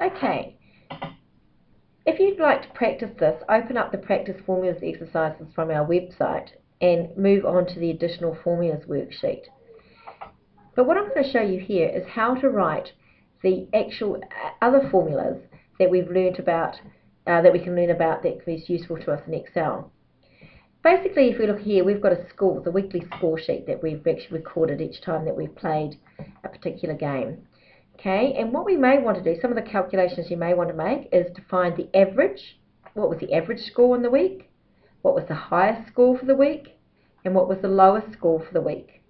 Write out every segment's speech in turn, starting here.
Okay, if you'd like to practice this, open up the practice formulas exercises from our website and move on to the additional formulas worksheet. But what I'm going to show you here is how to write the actual other formulas that we've learnt about, that we can learn about, that is useful to us in Excel. Basically, if we look here, we've got a score, the weekly score sheet that we've actually recorded each time that we've played a particular game. Okay, and what we may want to do, some of the calculations you may want to make, is to find the average. What was the average score in the week? What was the highest score for the week? And what was the lowest score for the week?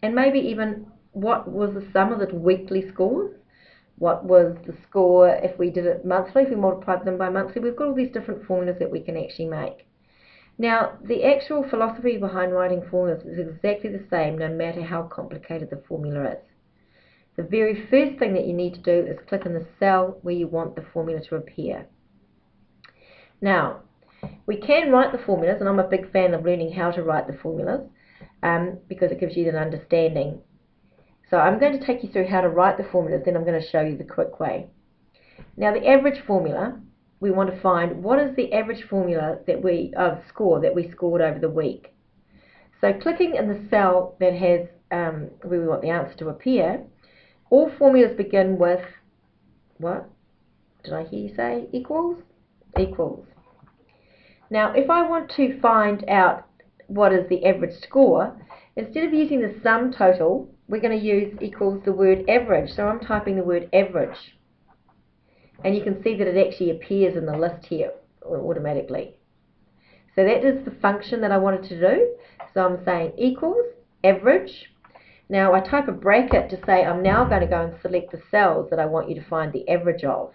And maybe even what was the sum of the weekly scores? What was the score if we did it monthly, if we multiplied them by monthly? We've got all these different formulas that we can actually make. Now, the actual philosophy behind writing formulas is exactly the same, no matter how complicated the formula is. The very first thing that you need to do is click on the cell where you want the formula to appear. Now, we can write the formulas, and I'm a big fan of learning how to write the formulas because it gives you an understanding. So I'm going to take you through how to write the formulas, then I'm going to show you the quick way. Now, the average formula, we want to find what is the average formula that we scored over the week. So clicking in the cell that has where we want the answer to appear, all formulas begin with, what did I hear you say? Equals? Equals. Now, if I want to find out what is the average score, instead of using the sum total, we're going to use equals the word average. So I'm typing the word average. And you can see that it actually appears in the list here automatically. So that is the function that I wanted to do. So I'm saying equals average. Now I type a bracket to say I'm now going to go and select the cells that I want you to find the average of.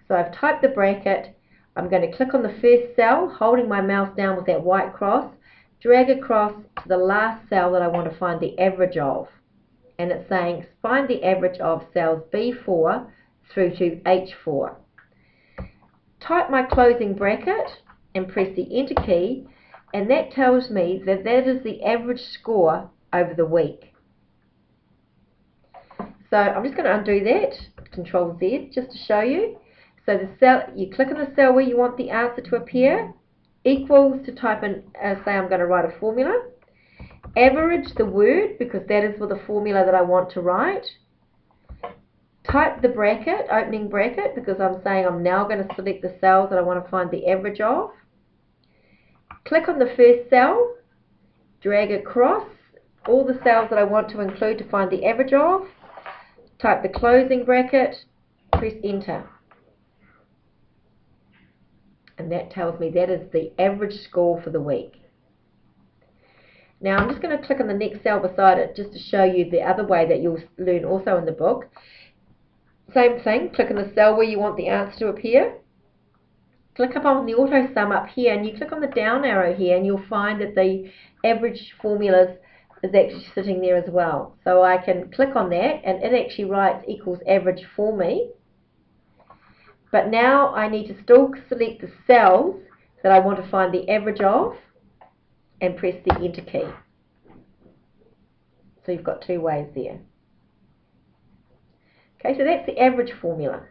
So I've typed the bracket. I'm going to click on the first cell, holding my mouse down with that white cross, drag across to the last cell that I want to find the average of. And it's saying find the average of cells B4 through to H4. Type my closing bracket and press the enter key, and that tells me that that is the average score over the week. So I'm just going to undo that, Control Z, just to show you. So the cell, you click on the cell where you want the answer to appear, equals to type in, say I'm going to write a formula, average the word because that is for the formula that I want to write, type the bracket, opening bracket, because I'm saying I'm now going to select the cells that I want to find the average of, click on the first cell, drag across all the cells that I want to include to find the average of, type the closing bracket, press enter. And that tells me that is the average score for the week. Now I'm just going to click on the next cell beside it just to show you the other way that you'll learn also in the book. Same thing, click on the cell where you want the answer to appear. Click up on the auto sum up here and you click on the down arrow here and you'll find that the average formulas is actually sitting there as well. So I can click on that and it actually writes equals average for me. But now I need to still select the cells that I want to find the average of and press the enter key. So you've got two ways there. Okay, so that's the average formula.